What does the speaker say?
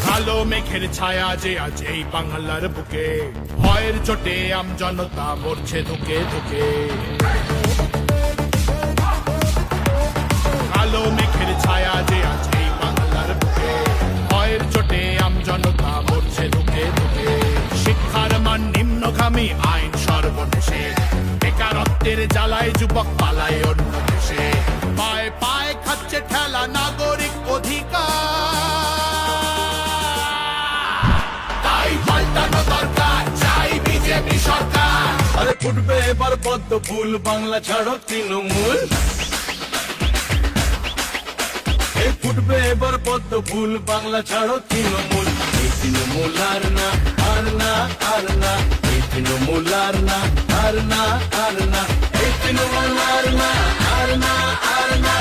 কালো মেঘের ছায়া যে আজ এই বাংলার বুকে, ভয়ের চোটে আমজনতা মরছে ধুকে ধুকে। কালো মেঘের ছায়া যে আজ এই বাংলার বুকে, ভয়ের চোটে আমজনতা মরছে ধুকে ধুকে। শিক্ষার মান নিম্নগামী, আইন সর্বনেশে, বেকারত্বের জ্বালায় যুবক পালায় অন্য দেশে। পায়ে পায়ে খাচ্ছে ঠেলা নাগরিক অধিকার, তাই পাল্টানো দরকার, চাই বিজেপি সরকার। আরে ফুটবে এবার পদ্ম ফুল, বাংলা ছাড়ো তৃণমূল। এই ফুটবে এবার পদ্ম ফুল, বাংলা ছাড়ো তৃণমূল। এই তৃণমূল আর না, আর না, আর না। এই তৃণমূল আর না, আর না, আর না। এই তৃণমূল আর না, আর না, আর না।